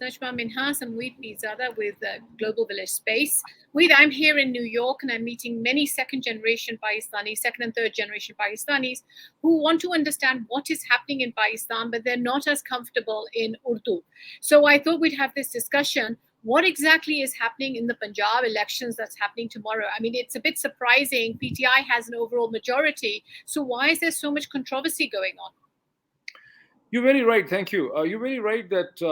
Najma Minhas and Moeed Pirzada with Global Village Space. Moeed, I'm here in New York and I'm meeting many second-generation Pakistanis, second and third-generation Pakistanis who want to understand what is happening in Pakistan, but they're not as comfortable in Urdu. So I thought we'd have this discussion. What exactly is happening in the Punjab elections that's happening tomorrow? I mean, it's a bit surprising. PTI has an overall majority. So why is there so much controversy going on? You're very right. Thank you. You're very right that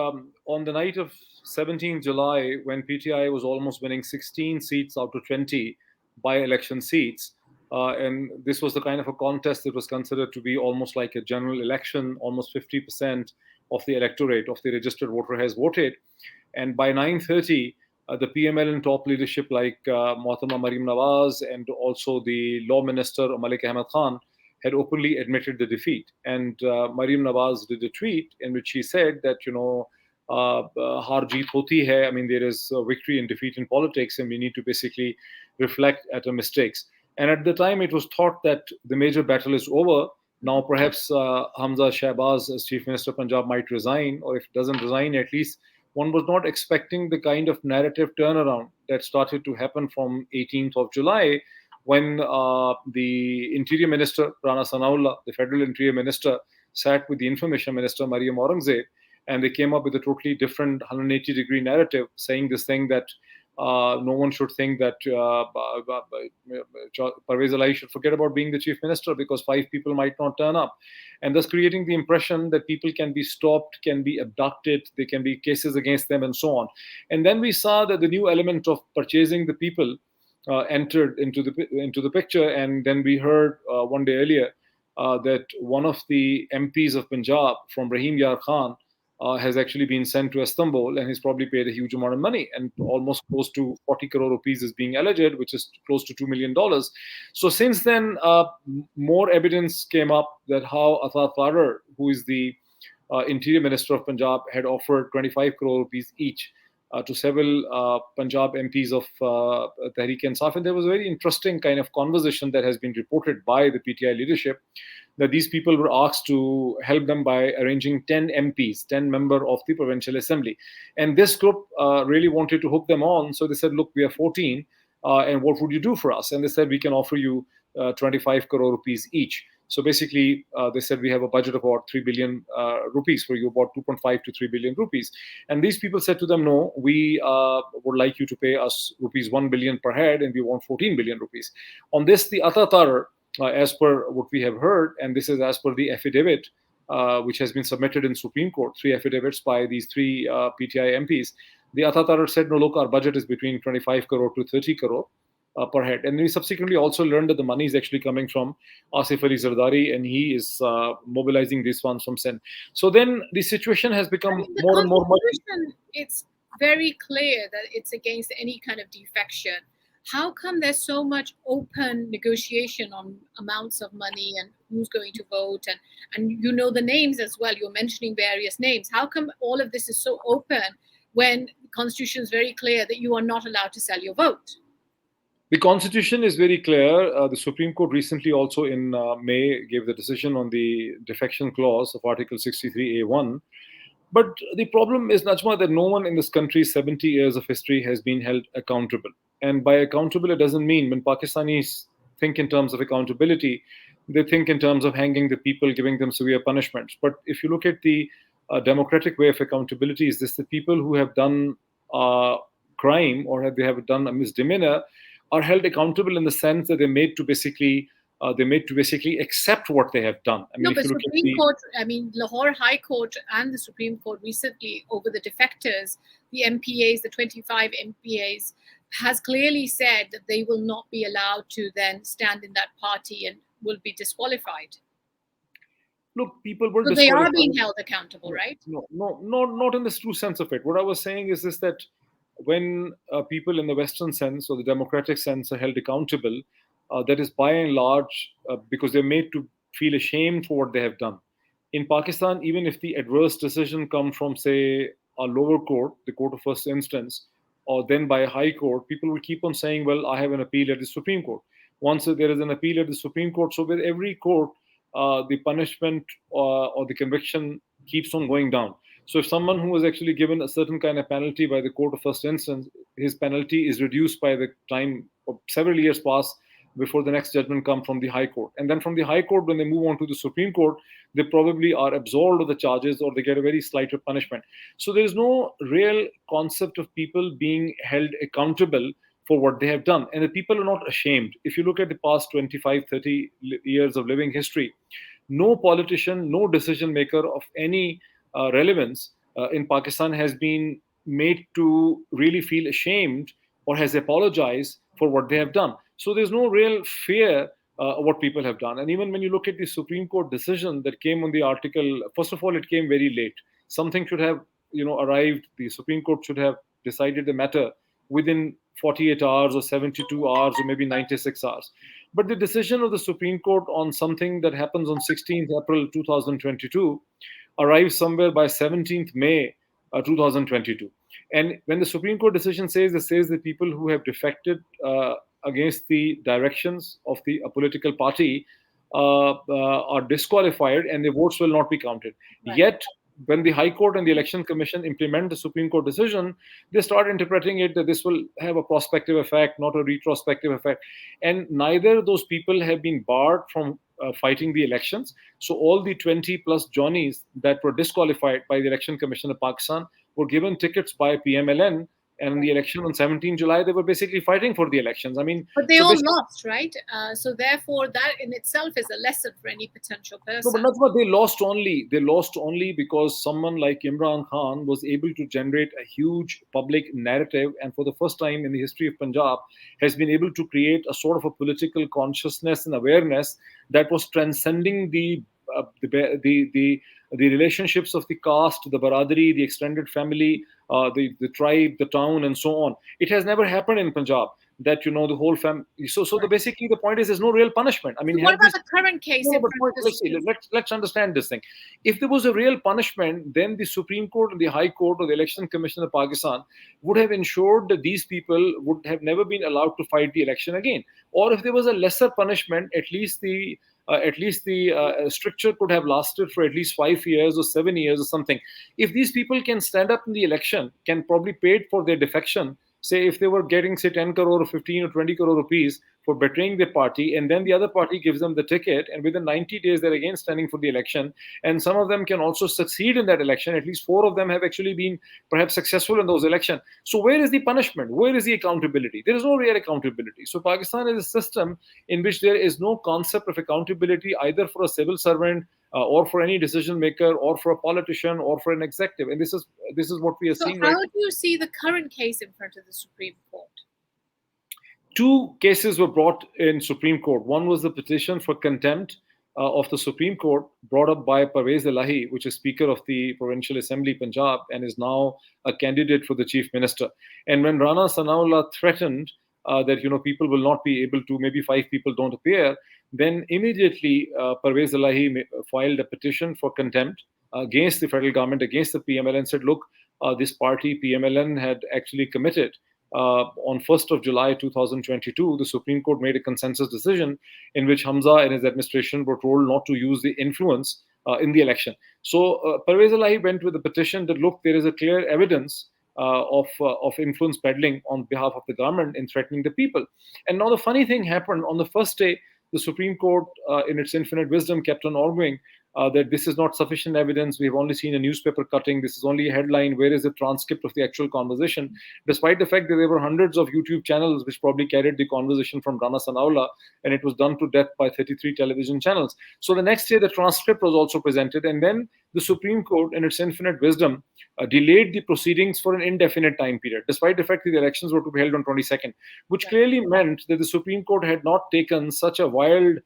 on the night of 17th July, when PTI was almost winning 16 seats out of 20 by-election seats, and this was the kind of a contest that was considered to be almost like a general election, almost 50% of the electorate, of the registered voter has voted. And by 9:30, the PMLN top leadership like Mohtama Mariam Nawaz and also the Law Minister Malik Ahmed Khan had openly admitted the defeat. And Mariam Nawaz did a tweet in which she said that, har jeet hoti hai. I mean, there is victory and defeat in politics, and we need to basically reflect at our mistakes. And at the time, it was thought that the major battle is over. Now, perhaps Hamza Shahbaz, as Chief Minister of Punjab, might resign, or if it doesn't resign, at least one was not expecting the kind of narrative turnaround that started to happen from 18th of July, when the Interior Minister, Rana Sanaullah, the Federal Interior Minister, sat with the Information Minister, Mariam Aurangzeb, and they came up with a totally different 180-degree narrative, saying this thing that no one should think that Parvez Ali should forget about being the chief minister because 5 people might not turn up. And thus creating the impression that people can be stopped, can be abducted, there can be cases against them, and so on. And then we saw that the new element of purchasing the people entered into the picture, and then we heard one day earlier that one of the MPs of Punjab from Rahim Yar Khan has actually been sent to Istanbul, and he's probably paid a huge amount of money, and almost close to 40 crore rupees is being alleged, which is close to $2 million. So since then, more evidence came up that how Athar Tarar, who is the Interior Minister of Punjab, had offered 25 crore rupees each to several Punjab MPs of Tehreek-e-Insaf. And there was a very interesting kind of conversation that has been reported by the PTI leadership, that these people were asked to help them by arranging 10 MPs, 10 members of the Provincial Assembly. And this group really wanted to hook them on. So they said, look, we are 14, and what would you do for us? And they said, we can offer you 25 crore rupees each. So basically, they said, we have a budget of about 3 billion rupees for you, about 2.5 to 3 billion rupees. And these people said to them, no, we would like you to pay us rupees 1 billion per head, and we want 14 billion rupees. On this, the Athar Tarar, as per what we have heard, and this is as per the affidavit which has been submitted in Supreme Court, 3 affidavits by these 3 PTI MPs, the Athar Tarar said, no, look, our budget is between 25 crore to 30 crore. Per head. And we subsequently also learned that the money is actually coming from Asif Ali Zardari, and he is mobilizing these funds from Sindh. So then the situation has become more and more muddy. It's very clear that it's against any kind of defection. How come there's so much open negotiation on amounts of money and who's going to vote? And you know the names as well. You're mentioning various names. How come all of this is so open when the Constitution is very clear that you are not allowed to sell your vote? The Constitution is very clear. The Supreme Court recently also in May gave the decision on the defection clause of Article 63A1. But the problem is, Najma, that no one in this country's 70 years of history has been held accountable. And by accountable, it doesn't mean when Pakistanis think in terms of accountability, they think in terms of hanging the people, giving them severe punishments. But if you look at the democratic way of accountability, is this the people who have done crime or they have done a misdemeanor are held accountable in the sense that they're made to basically accept what they have done. I mean, no, but Supreme Court, I mean, Lahore High Court and the Supreme Court recently over the defectors, the MPAs, the 25 MPAs, has clearly said that they will not be allowed to then stand in that party and will be disqualified. Look, people were so they are being held accountable, right? No, not in the true sense of it. What I was saying is this, that when people in the Western sense or the democratic sense are held accountable, that is by and large because they're made to feel ashamed for what they have done. In Pakistan, even if the adverse decision comes from, say, a lower court, the court of first instance, or then by a high court, people will keep on saying, well, I have an appeal at the Supreme Court. Once there is an appeal at the Supreme Court, so with every court, the punishment or the conviction keeps on going down. So if someone who was actually given a certain kind of penalty by the court of first instance, his penalty is reduced by the time of several years pass before the next judgment comes from the High Court. And then from the High Court, when they move on to the Supreme Court, they probably are absolved of the charges or they get a very slighter punishment. So there is no real concept of people being held accountable for what they have done. And the people are not ashamed. If you look at the past 25, 30 years of living history, no politician, no decision maker of any relevance in Pakistan has been made to really feel ashamed or has apologized for what they have done. So there's no real fear of what people have done. And even when you look at the Supreme Court decision that came on the article, first of all, it came very late. Something should have, arrived. The Supreme Court should have decided the matter within 48 hours or 72 hours or maybe 96 hours. But the decision of the Supreme Court on something that happens on 16th April 2022 arrives somewhere by 17th May 2022. And when the Supreme Court decision says, it says the people who have defected against the directions of the political party are disqualified and their votes will not be counted. Right. Yet, when the High Court and the Election Commission implement the Supreme Court decision, they start interpreting it that this will have a prospective effect, not a retrospective effect. And neither of those people have been barred from fighting the elections. So all the 20 plus Johnnies that were disqualified by the Election Commission of Pakistan were given tickets by PMLN. And in the election on 17 July, they were basically fighting for the elections. I mean, but they all lost, right? So therefore, that in itself is a lesson for any potential person. No, but not what they lost only. They lost only because someone like Imran Khan was able to generate a huge public narrative, and for the first time in the history of Punjab, has been able to create a sort of a political consciousness and awareness that was transcending the relationships of the caste, the baradari, the extended family, the tribe, the town, and so on. It has never happened in Punjab that the whole family. So basically the point is there's no real punishment. I mean, so what about the current case? No, but let's understand this thing. If there was a real punishment, then the Supreme Court and the High Court or the Election Commission of Pakistan would have ensured that these people would have never been allowed to fight the election again. Or if there was a lesser punishment, at least the stricture could have lasted for at least 5 years or 7 years or something. If these people can stand up in the election, can probably pay for their defection, say if they were getting, say, 10 crore or 15 or 20 crore rupees for betraying the party, and then the other party gives them the ticket, and within 90 days they're again standing for the election, and some of them can also succeed in that election. At least 4 of them have actually been perhaps successful in those elections. So where is the punishment? Where is the accountability? There is no real accountability. So Pakistan is a system in which there is no concept of accountability either for a civil servant or for any decision maker, or for a politician, or for an executive. And this is what we are seeing. So how do you see the current case in front of the Supreme Court? 2 cases were brought in Supreme Court. One was the petition for contempt of the Supreme Court brought up by Prevails, which is Speaker of the Provincial Assembly, Punjab, and is now a candidate for the Chief Minister. And when Rana Sanaullah threatened that people will not be able to, maybe 5 people don't appear, then immediately Pervez Elahi filed a petition for contempt against the federal government, against the PMLN, said, look, this party, PMLN, had actually committed on 1st of July 2022, the Supreme Court made a consensus decision in which Hamza and his administration were told not to use the influence in the election. So Pervez Elahi went with a petition that, look, there is a clear evidence of influence peddling on behalf of the government in threatening the people. And now the funny thing happened on the first day. The Supreme Court, in its infinite wisdom, kept on arguing that this is not sufficient evidence. We've only seen a newspaper cutting. This is only a headline. Where is the transcript of the actual conversation? Despite the fact that there were hundreds of YouTube channels which probably carried the conversation from Rana Sanaullah, and it was done to death by 33 television channels. So the next day, the transcript was also presented. And then the Supreme Court, in its infinite wisdom, delayed the proceedings for an indefinite time period, despite the fact that the elections were to be held on 22nd, which clearly meant that the Supreme Court had not taken such a wild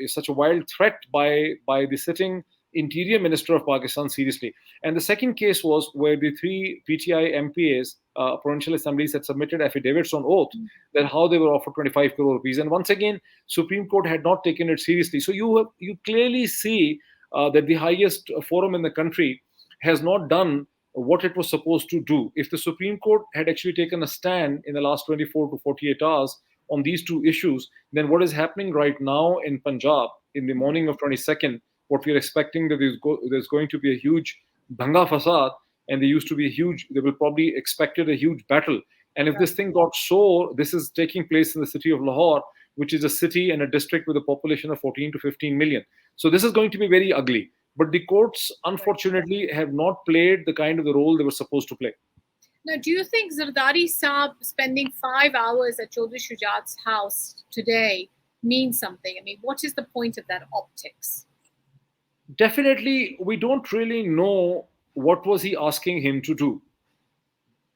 such a wild threat by the sitting Interior Minister of Pakistan seriously. And the second case was where the 3 PTI MPs, provincial assemblies, had submitted affidavits on oath that how they were offered 25 crore rupees. And once again, Supreme Court had not taken it seriously. So you clearly see that the highest forum in the country has not done what it was supposed to do. If the Supreme Court had actually taken a stand in the last 24 to 48 hours on these 2 issues, then what is happening right now in Punjab in the morning of 22nd, what we're expecting that there's going to be a huge danga fasad, and there used to be a huge, they will probably expected a huge battle. And if this thing got so, this is taking place in the city of Lahore, which is a city and a district with a population of 14 to 15 million. So this is going to be very ugly. But the courts, unfortunately, have not played the kind of the role they were supposed to play. Now, do you think Zardari Saab spending 5 hours at Chaudhry Shujat's house today means something? I mean, what is the point of that optics? Definitely, we don't really know what was he asking him to do.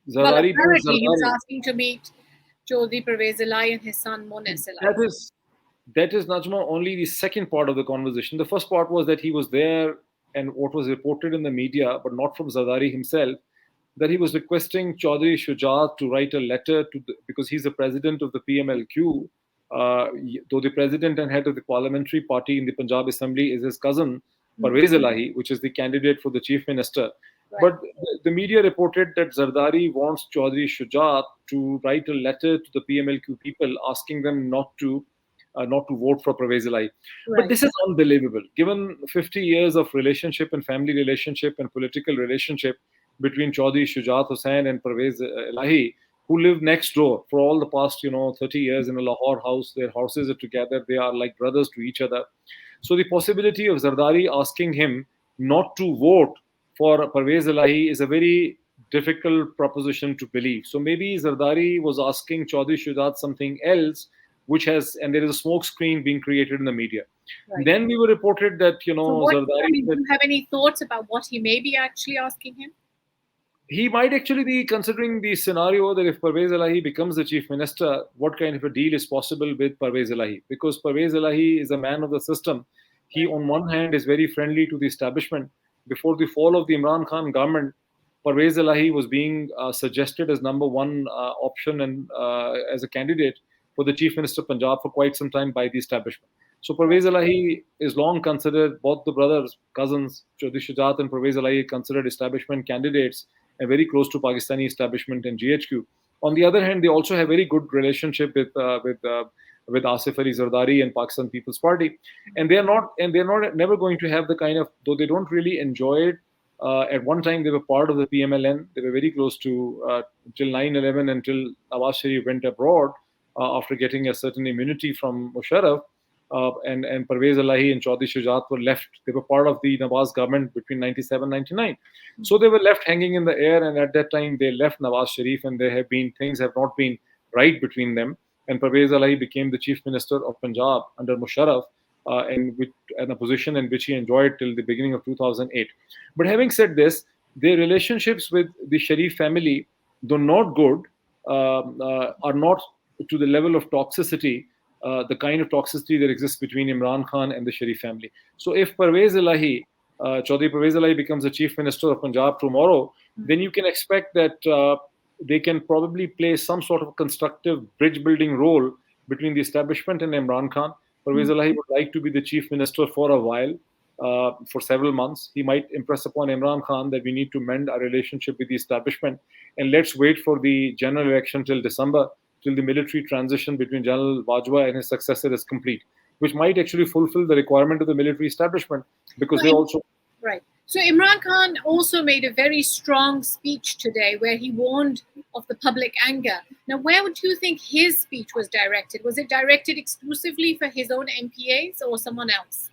Well, apparently he was asking to meet Chaudhry Pervez Elahi and his son Moeed Elahi. That is, Najma, only the second part of the conversation. The first part was that he was there, and what was reported in the media, but not from Zardari himself, that he was requesting Chaudhry Shujat to write a letter to because he's the president of the PMLQ, though the president and head of the parliamentary party in the Punjab Assembly is his cousin, Pervez Elahi, which is the candidate for the chief minister. Right. But the media reported that Zardari wants Chaudhry Shujat to write a letter to the PMLQ people asking them not to vote for Pervez Elahi. Right. But this is unbelievable. Given 50 years of relationship and family relationship and political relationship between Chaudhry Shujat Hussain and Pervez Elahi, who live next door for all the past 30 years in a Lahore house. Their houses are together. They are like brothers to each other. So the possibility of Zardari asking him not to vote for Pervez Elahi is a very difficult proposition to believe. So maybe Zardari was asking Chaudhry Shujat something else, and there is a smoke screen being created in the media. Right. Then we were reported that, so Zardari... do you have any thoughts about what he may be actually asking him? He might actually be considering the scenario that if Pervez Elahi becomes the chief minister, what kind of a deal is possible with Pervez Elahi? Because Pervez Elahi is a man of the system. He, on one hand, is very friendly to the establishment. Before the fall of the Imran Khan government, Pervez Elahi was being suggested as number one option and as a candidate for the chief minister of Punjab for quite some time by the establishment. So Pervez Elahi is long considered, both the brothers, cousins, Chaudhry Shujat and Pervez Elahi, considered establishment candidates and very close to Pakistani establishment and GHQ. On the other hand, they also have very good relationship with Asif Ali Zardari and Pakistan People's Party, and they're never going to have the kind of, though they don't really enjoy it. At one time, they were part of the PMLN. They were very close to till 9/11, until Nawaz Sharif went abroad after getting a certain immunity from Musharraf. And Pervez Elahi and Chaudhry Shujat were left. They were part of the Nawaz government between 97 99. So they were left hanging in the air, and at that time they left Nawaz Sharif, and things have not been right between them. And Pervez Elahi became the chief minister of Punjab under Musharraf, in a position in which he enjoyed till the beginning of 2008. But having said this, their relationships with the Sharif family, though not good, are not to the level of toxicity, the kind of toxicity that exists between Imran Khan and the Sharif family. So if Pervez Elahi, Chaudhry Pervez Elahi becomes the chief minister of Punjab tomorrow, then you can expect that they can probably play some sort of constructive bridge building role between the establishment and Imran Khan. Pervez Elahi would like to be the chief minister for a while, for several months. He might impress upon Imran Khan that we need to mend our relationship with the establishment, and let's wait for the general election till December, till the military transition between General Bajwa and his successor is complete, which might actually fulfill the requirement of the military establishment, because they also... Right. So Imran Khan also made a very strong speech today where he warned of the public anger. Now, where would you think his speech was directed? Was it directed exclusively for his own MPAs or someone else?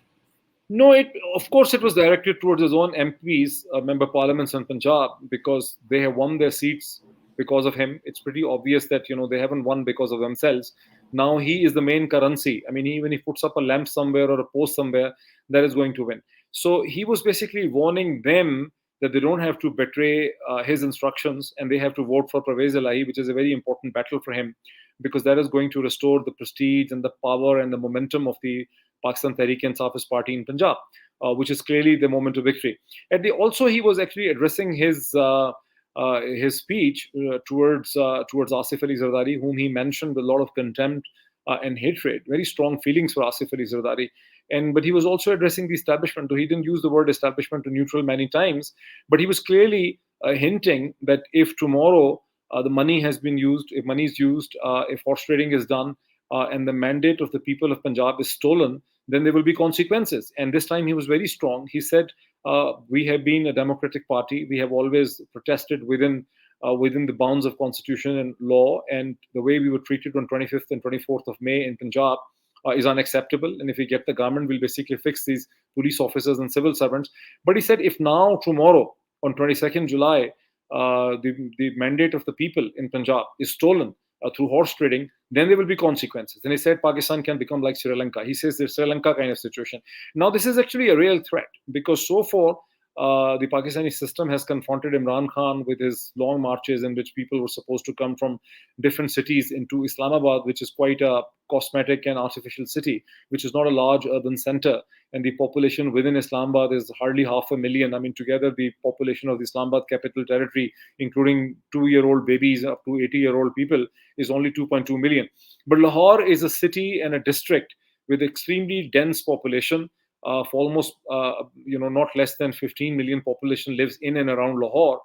No, of course it was directed towards his own MPs, member parliaments in Punjab, because they have won their seats because of him. It's pretty obvious that they haven't won because of themselves. Now he is the main currency. I mean, when he puts up a lamp somewhere or a post somewhere, that is going to win. So he was basically warning them that they don't have to betray his instructions, and they have to vote for Pervez Elahi, which is a very important battle for him, because that is going to restore the prestige and the power and the momentum of the Pakistan Tehreek-e-Insaf Party in Punjab, which is clearly the moment of victory. Also, he was actually addressing his speech towards Asif Ali Zardari, whom he mentioned with a lot of contempt and hatred, very strong feelings for Asif Ali Zardari. But he was also addressing the establishment, though he didn't use the word establishment or neutral many times, but he was clearly hinting that if tomorrow the money has been used, if money is used, if horse trading is done, and the mandate of the people of Punjab is stolen, then there will be consequences. And this time he was very strong. He said, We have been a democratic party. We have always protested within the bounds of constitution and law. And the way we were treated on 25th and 24th of May in Punjab is unacceptable. And if we get the government, we'll basically fix these police officers and civil servants. But he said, if now, tomorrow, on 22nd July, the mandate of the people in Punjab is stolen through horse trading, then there will be consequences. And he said Pakistan can become like Sri Lanka. He says there's Sri Lanka kind of situation. Now, this is actually a real threat because so far, the Pakistani system has confronted Imran Khan with his long marches in which people were supposed to come from different cities into Islamabad, which is quite a cosmetic and artificial city, which is not a large urban center. And the population within Islamabad is hardly 500,000. I mean, together, the population of the Islamabad capital territory, including 2-year-old babies up to 80-year-old people, is only 2.2 million. But Lahore is a city and a district with extremely dense population. For almost, not less than 15 million population lives in and around Lahore,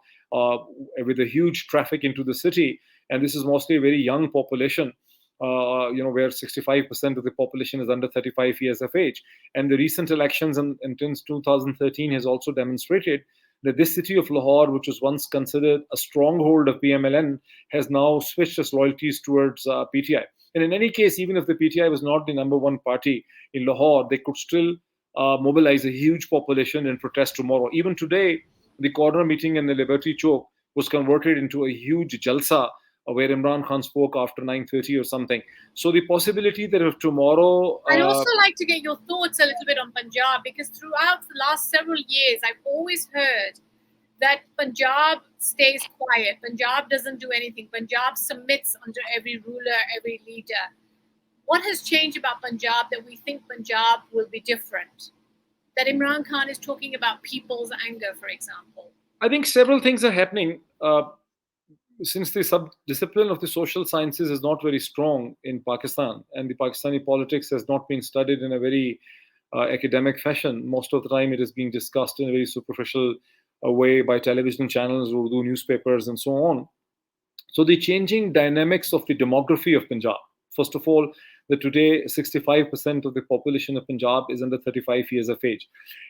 with a huge traffic into the city. And this is mostly a very young population, where 65% of the population is under 35 years of age. And the recent elections since 2013 has also demonstrated that this city of Lahore, which was once considered a stronghold of PMLN, has now switched its loyalties towards PTI. And in any case, even if the PTI was not the number one party in Lahore, they could still mobilize a huge population and protest tomorrow. Even today, the corner meeting in the Liberty Chowk was converted into a huge jalsa where Imran Khan spoke after 9:30 or something. So the possibility that if tomorrow... I'd also like to get your thoughts a little bit on Punjab, because throughout the last several years, I've always heard that Punjab stays quiet. Punjab doesn't do anything. Punjab submits under every ruler, every leader. What has changed about Punjab that we think Punjab will be different? That Imran Khan is talking about people's anger, for example. I think several things are happening. Since the sub-discipline of the social sciences is not very strong in Pakistan, and the Pakistani politics has not been studied in a very academic fashion, most of the time it is being discussed in a very superficial way by television channels, Urdu newspapers, and so on. So the changing dynamics of the demography of Punjab, first of all, that today 65% of the population of Punjab is under 35 years of age.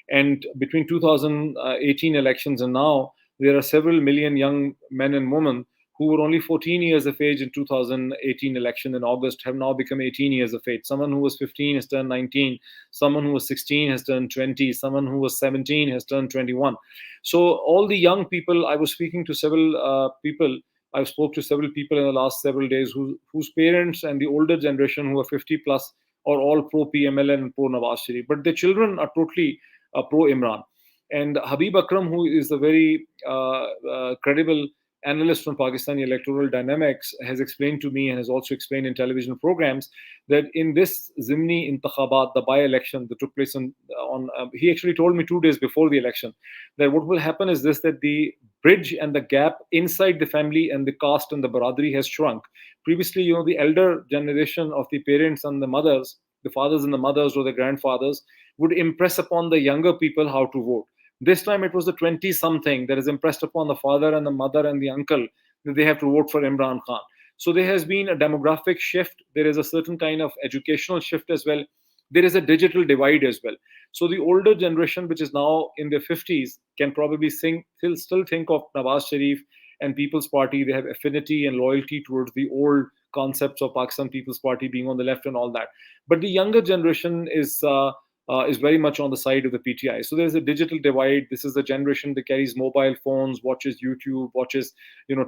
And between 2018 elections and now, there are several million young men and women who were only 14 years of age in 2018 election in August have now become 18 years of age. Someone who was 15 has turned 19. Someone who was 16 has turned 20. Someone who was 17 has turned 21. So all the young people, I was speaking to several people, I spoke to several people in the last several days whose parents and the older generation who are 50 plus are all pro-PMLN and pro-Nawaz Sharif. But their children are totally pro-Imran. And Habib Akram, who is a very credible analyst from Pakistani electoral dynamics, has explained to me and has also explained in television programs that in this Zimni Intakhabat, the by-election that took place he actually told me 2 days before the election that what will happen is this, that the bridge and the gap inside the family and the caste and the Baradri has shrunk. Previously, the elder generation of the parents and the mothers, the fathers and the mothers or the grandfathers, would impress upon the younger people how to vote. This time it was the 20-something that is impressed upon the father and the mother and the uncle that they have to vote for Imran Khan. So there has been a demographic shift. There is a certain kind of educational shift as well. There is a digital divide as well. So the older generation, which is now in their 50s, can probably still think of Nawaz Sharif and People's Party. They have affinity and loyalty towards the old concepts of Pakistan People's Party being on the left and all that. But the younger generation is very much on the side of the PTI. So there's a digital divide. This is a generation that carries mobile phones, watches YouTube, watches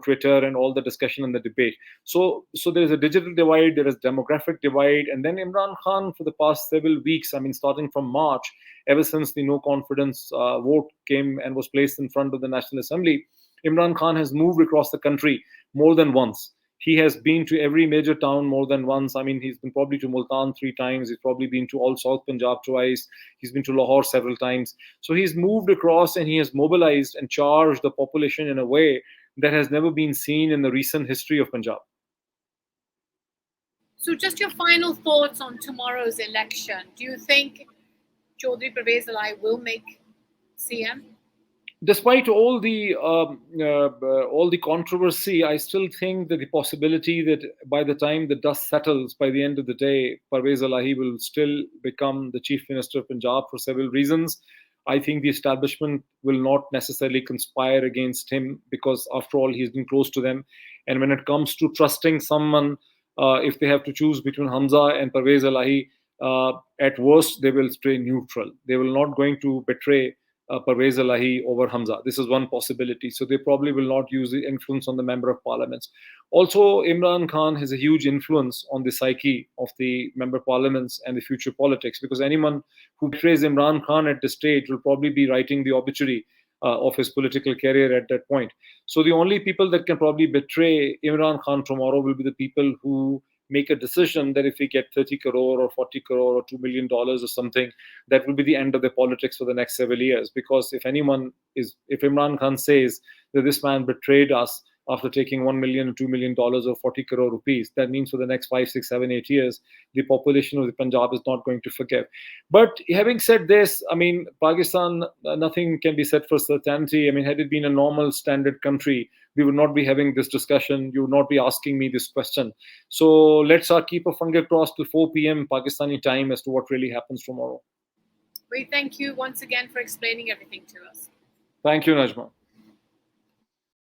Twitter, and all the discussion and the debate. So there's a digital divide, there is demographic divide, and then Imran Khan for the past several weeks, I mean starting from March, ever since the no confidence vote came and was placed in front of the National Assembly, Imran Khan has moved across the country more than once. He has been to every major town more than once. I mean, he's been probably to Multan 3 times. He's probably been to all South Punjab twice. He's been to Lahore several times. So he's moved across and he has mobilized and charged the population in a way that has never been seen in the recent history of Punjab. So just your final thoughts on tomorrow's election. Do you think Chaudhry Pervez Ali will make CM? Despite all the controversy, I still think that the possibility that by the time the dust settles, by the end of the day, Pervez Ali will still become the Chief Minister of Punjab for several reasons. I think the establishment will not necessarily conspire against him because, after all, he's been close to them. And when it comes to trusting someone, if they have to choose between Hamza and Pervez Elahi, at worst, they will stay neutral. They will not going to betray Pervez Elahi over Hamza. This is one possibility. So they probably will not use the influence on the member of parliaments. Also, Imran Khan has a huge influence on the psyche of the member parliaments and the future politics, because anyone who betrays Imran Khan at this stage will probably be writing the obituary of his political career at that point. So the only people that can probably betray Imran Khan tomorrow will be the people who make a decision that if we get 30 crore or 40 crore or $2 million or something, that will be the end of the politics for the next several years. Because if Imran Khan says that this man betrayed us after taking $1 million, $2 million or 40 crore rupees, that means for the next 5, 6, 7, 8 years, the population of the Punjab is not going to forgive. But having said this, I mean, Pakistan, nothing can be said for certainty. I mean, had it been a normal standard country, we would not be having this discussion. You would not be asking me this question. So let's keep a finger crossed till 4 p.m. Pakistani time as to what really happens tomorrow. We thank you once again for explaining everything to us. Thank you, Najma.